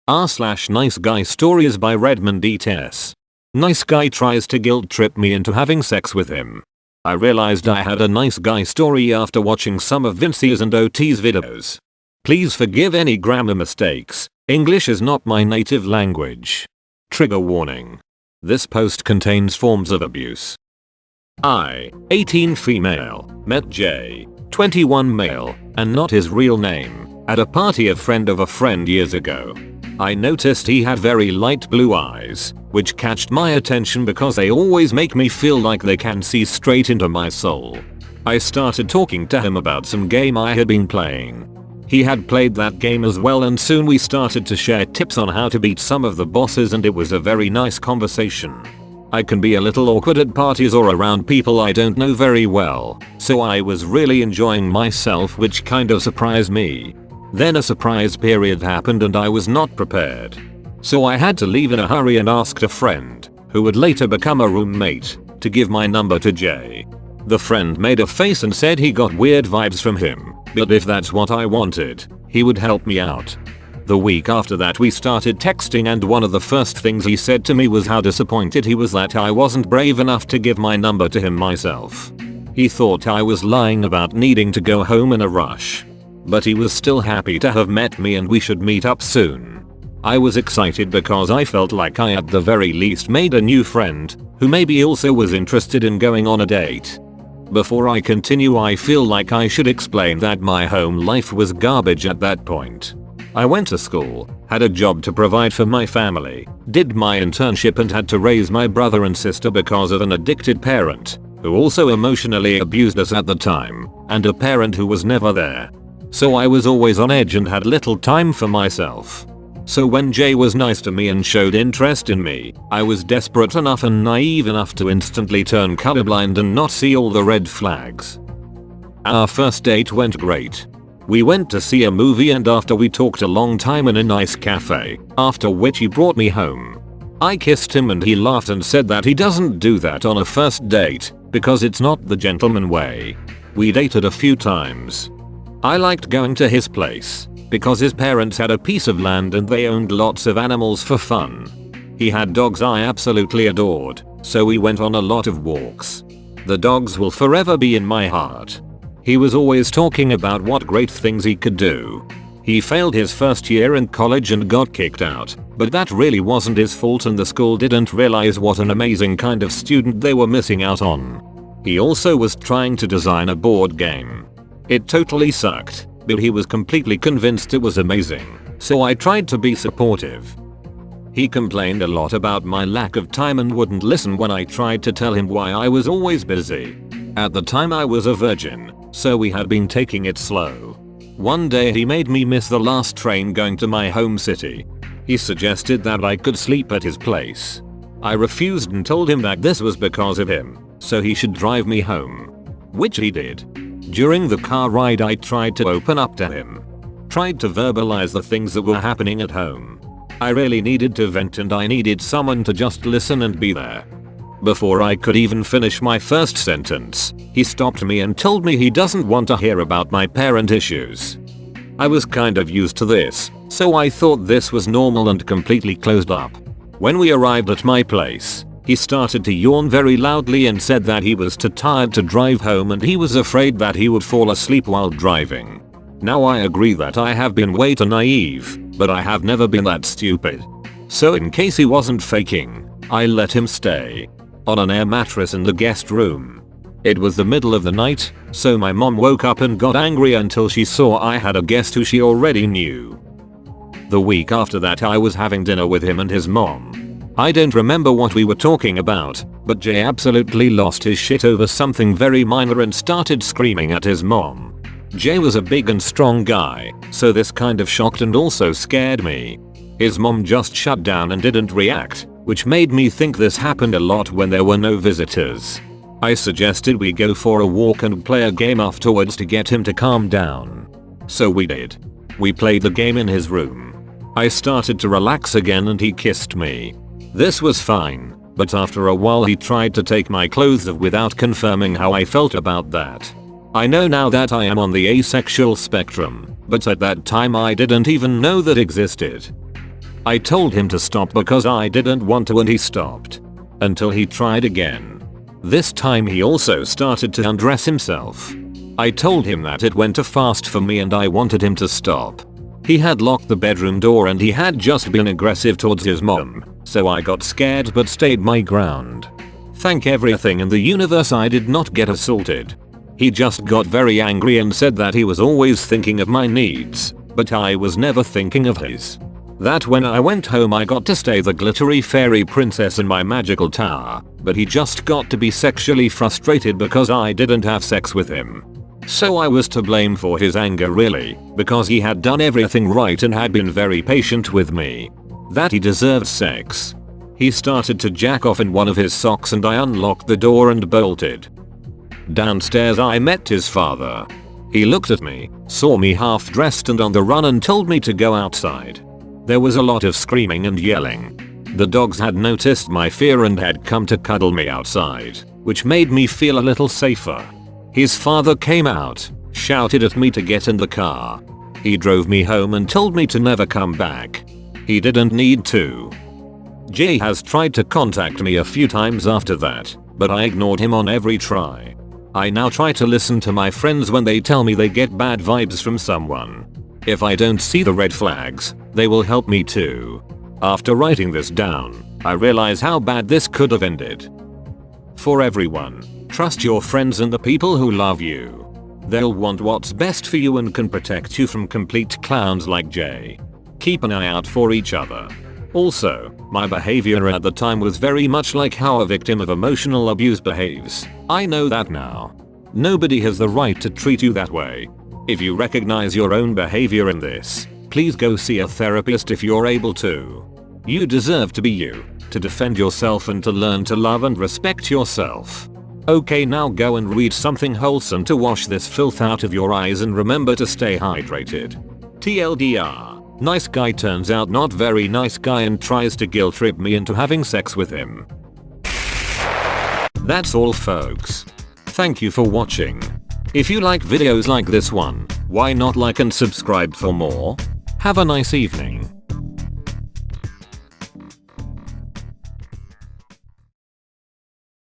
r/Niceguy Stories by Redmond ETS. Niceguy tries to guilt trip me into having sex with him. I realized I had a nice guy story after watching some of Vince's and OT's videos. Please forgive any grammar mistakes. English is not my native language. Trigger warning. This post contains forms of abuse. I, 18 female, met J, 21 male, and not his real name, at a party of friend of a friend years ago. I noticed he had very light blue eyes, which catched my attention because they always make me feel like they can see straight into my soul. I started talking to him about some game I had been playing. He had played that game as well, and soon we started to share tips on how to beat some of the bosses, and it was a very nice conversation. I can be a little awkward at parties or around people I don't know very well, so I was really enjoying myself, which kind of surprised me. Then a surprise period happened and I was not prepared. So I had to leave in a hurry and asked a friend, who would later become a roommate, to give my number to Jay. The friend made a face and said he got weird vibes from him, but if that's what I wanted, he would help me out. The week after that we started texting, and one of the first things he said to me was how disappointed he was that I wasn't brave enough to give my number to him myself. He thought I was lying about needing to go home in a rush. But he was still happy to have met me and we should meet up soon. I was excited because I felt like I at the very least made a new friend, who maybe also was interested in going on a date. Before I continue, I feel like I should explain that my home life was garbage at that point. I went to school, had a job to provide for my family, did my internship, and had to raise my brother and sister because of an addicted parent, who also emotionally abused us at the time, and a parent who was never there. So I was always on edge and had little time for myself. So when Jay was nice to me and showed interest in me, I was desperate enough and naive enough to instantly turn colorblind and not see all the red flags. Our first date went great. We went to see a movie, and after we talked a long time in a nice cafe, after which he brought me home. I kissed him and he laughed and said that he doesn't do that on a first date because it's not the gentleman way. We dated a few times. I liked going to his place because his parents had a piece of land and they owned lots of animals for fun. He had dogs I absolutely adored, so we went on a lot of walks. The dogs will forever be in my heart. He was always talking about what great things he could do. He failed his first year in college and got kicked out, but that really wasn't his fault, and the school didn't realize what an amazing kind of student they were missing out on. He also was trying to design a board game. It totally sucked, but he was completely convinced it was amazing, so I tried to be supportive. He complained a lot about my lack of time and wouldn't listen when I tried to tell him why I was always busy. At the time I was a virgin, so we had been taking it slow. One day he made me miss the last train going to my home city. He suggested that I could sleep at his place. I refused and told him that this was because of him, so he should drive me home. Which he did. During the car ride I tried to open up to him. Tried to verbalize the things that were happening at home. I really needed to vent and I needed someone to just listen and be there. Before I could even finish my first sentence, he stopped me and told me he doesn't want to hear about my parent issues. I was kind of used to this, so I thought this was normal and completely closed up. When we arrived at my place, he started to yawn very loudly and said that he was too tired to drive home and he was afraid that he would fall asleep while driving. Now I agree that I have been way too naive, but I have never been that stupid. So in case he wasn't faking, I let him stay on an air mattress in the guest room. It was the middle of the night, so my mom woke up and got angry until she saw I had a guest who she already knew. The week after that I was having dinner with him and his mom. I don't remember what we were talking about, but Jay absolutely lost his shit over something very minor and started screaming at his mom. Jay was a big and strong guy, so this kind of shocked and also scared me. His mom just shut down and didn't react, which made me think this happened a lot when there were no visitors. I suggested we go for a walk and play a game afterwards to get him to calm down. So we did. We played the game in his room. I started to relax again and he kissed me. This was fine, but after a while he tried to take my clothes off without confirming how I felt about that. I know now that I am on the asexual spectrum, but at that time I didn't even know that existed. I told him to stop because I didn't want to and he stopped. Until he tried again. This time he also started to undress himself. I told him that it went too fast for me and I wanted him to stop. He had locked the bedroom door and he had just been aggressive towards his mom, so I got scared but stayed my ground. Thank everything in the universe I did not get assaulted. He just got very angry and said that he was always thinking of my needs, but I was never thinking of his. That when I went home I got to stay the glittery fairy princess in my magical tower, but he just got to be sexually frustrated because I didn't have sex with him. So I was to blame for his anger really, because he had done everything right and had been very patient with me. That he deserved sex. He started to jack off in one of his socks and I unlocked the door and bolted. Downstairs I met his father. He looked at me, saw me half dressed and on the run and told me to go outside. There was a lot of screaming and yelling. The dogs had noticed my fear and had come to cuddle me outside, which made me feel a little safer. His father came out, shouted at me to get in the car. He drove me home and told me to never come back. He didn't need to. Jay has tried to contact me a few times after that, but I ignored him on every try. I now try to listen to my friends when they tell me they get bad vibes from someone. If I don't see the red flags, they will help me too. After writing this down, I realize how bad this could have ended. For everyone, trust your friends and the people who love you. They'll want what's best for you and can protect you from complete clowns like Jay. Keep an eye out for each other. Also, my behavior at the time was very much like how a victim of emotional abuse behaves. I know that now. Nobody has the right to treat you that way. If you recognize your own behavior in this, please go see a therapist if you're able to. You deserve to be you, to defend yourself and to learn to love and respect yourself. Okay, now go and read something wholesome to wash this filth out of your eyes and remember to stay hydrated. TLDR, nice guy turns out not very nice guy and tries to guilt trip me into having sex with him. That's all folks. Thank you for watching. If you like videos like this one, why not like and subscribe for more? Have a nice evening.